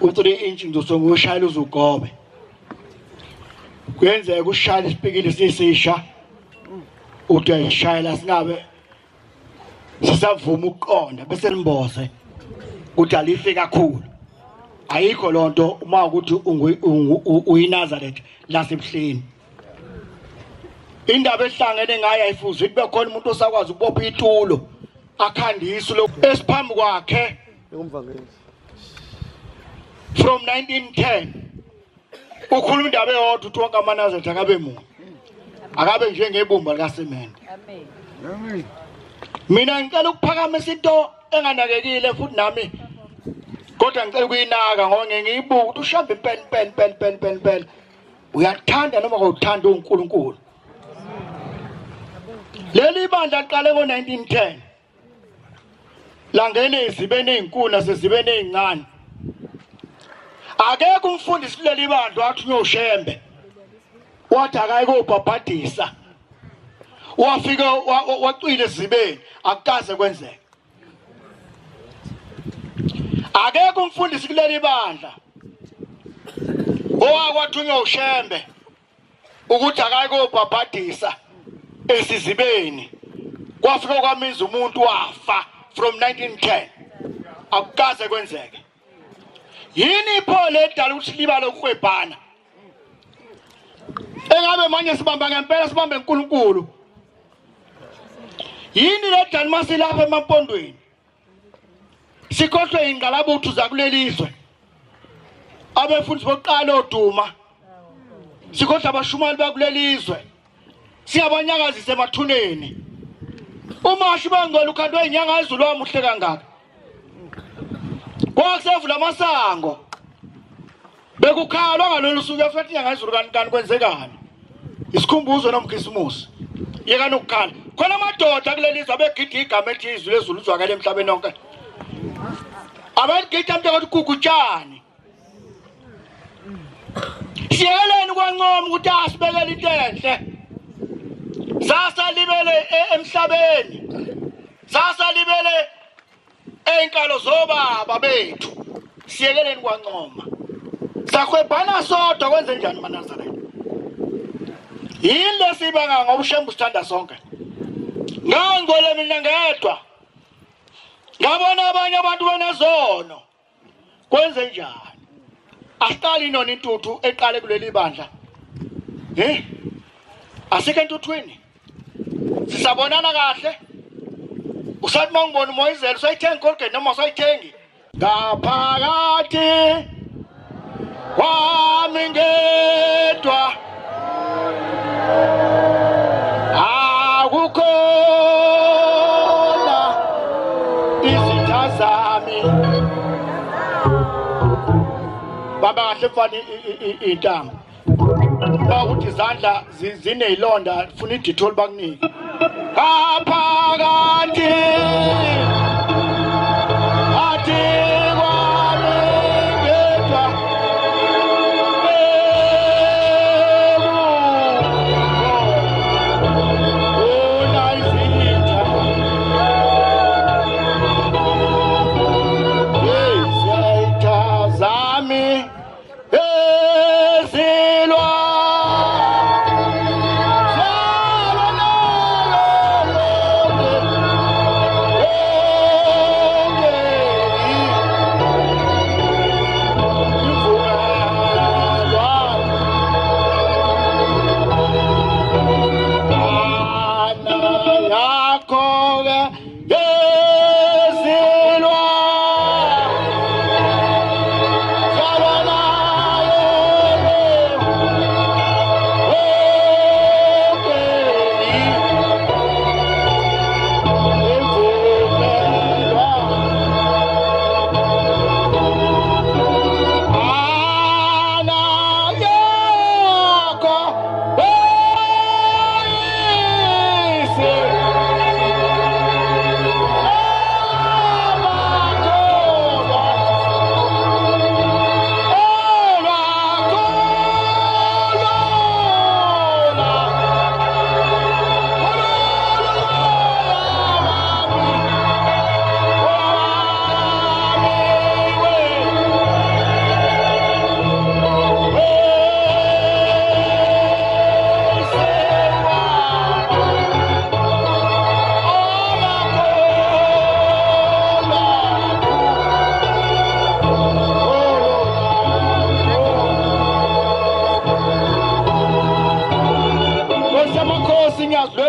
u3 inch ngizosonga ushayela uzugobe kwenzeka ushayela isipikile sisisha uthi ayishayela singabe sisavuma ukuqonda bese limboze ukuthi alifi kakhulu ayikho lonto uma ukuthi uyiNazaretha laseBuhleni indaba ehlangene ngayo ayifuzi ukuthi bekhona umuntu osakwazi ukubopha itulo akhandise lo esiphambi kwakhe from 1910 ukhuluma indaba eyodwa uthi wonke amaNazaretha akabe munye akabe njengebumba likasemende amen mina ngicela ukuphakamisa into enganakekile futhi nami kodwa ngicela ukuyinaka ngoba ngiyibuka ukuthi uShembe pen uyathanda noma awuthanda uNkulunkulu leli bandla liqale ngo1910 langene izibene ezinkulu sezibene ezincane akekho umfundisi leli bandla wathi uShembe wathi akayikobhabhadisa wafika wacwile ezibeni akukaze kwenzeke akekho umfundisi kuleli bandla owakwathi uShembe ukuthi akayikobhabhadisa esizibeni kwafika kwamiza umuntu wafa from 1910 akukaze kwenzeke yini iphole edala ukuthi liba lokuhwebhana engabe manje sibamba ngempela sibambe uNkulunkulu yini ledala masilapha emampondweni sikhohlwe ingqalabuthu zakulelizwe abefundisi boqala oduma sikhohlwe abashumali bakulelizwe siyabanyakazisa emathuneni umashi bangolo ukhandwe inyanga ezulu wamuhle kangaka kwasevula amasango bekukhalwa ngalolu suku yafuthi inyanga ezulu kanikani kwenzekani yeSkhumbuzo nomkhisimusi yekani ukukhala khona amadoda kulelizwe abegida igama ethi izulu ezulu uzwakala emhlabeni wonke abagida mntu ukugutshani siyekeleni kwancoma ukuthi asibekele into enhle sasalibele emhlabeni sasalibele einkalo zobaba bethu siyekeleni kwancoma sakhwebhana sodwa kwenze njani maNazaretha yini lesibanga ngoba uShembe usithanda sonke ngangole mina ngedwa ngabona abanye abantu benezono kwenze njani asiqali nona intuthu eqale kuleli bandla asike entuthwini sisabonana kahle usathi mangibona uMoyizela usayithenga iGolden noma usayithengi ngaphakathi kwami ngedwa akukhona izitha zami baba kahle mfana intanga bakuthi izandla zinezilonda funa iditholi bakunike ngaphakathi athi kwami ngedwa izitha zami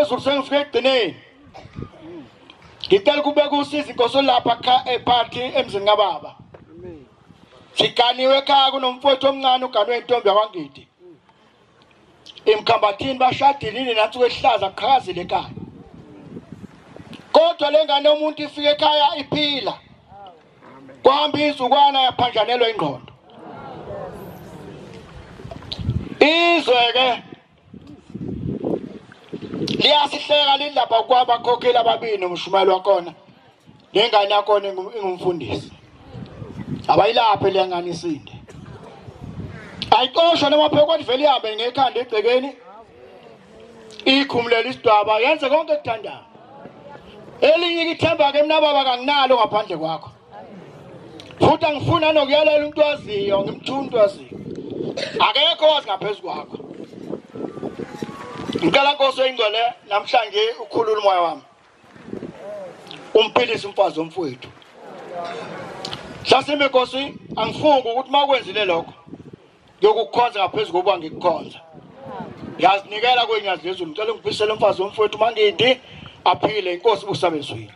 phezulu sengifike egcineni ngicela kube kusiza inkosi lapha eparty emzini kababa sikaniwe ekhaya kunomfowethu omncane uganwe intombi yakwangidi emkhambathini bashadilile nathi kwehlaza kuqhakazile ekhaya kodwa lengane umuntu ifike ekhaya iphila kwahamba izukwana yaphanjanelwa ingqondo izwe ke liyasihleka lindaba kwabakhokheli ababili umshumayeli wakhona lengane yakhona ingumfundisi abayilaphe lengane isinde ayixoshwa noma phela kwathi vele ihambe ngekhanda egcekeni ikhumulela isidwaba yenze konke ekuthandayo elinye ithemba ke mina baba kanginalo ngaphandle kwakho futhi angifuna nokuyalela umuntu owaziyo ngimthuntu owaziyo akekho wazi ngaphezulu kwakho ngicela Nkosi oyingcwele namhlanje ukhulula umoya wami umphilise umfazi womfowethu Hlasimbe Nkosi angifunga ukuthi makwenzile lokho yokukhonza ngaphezulu kokuba ngikukhonza yazinikela kwenyazi lezulu ngicela ungiphisele umfazi womfowethu mangindi aphile inkosi busabezwini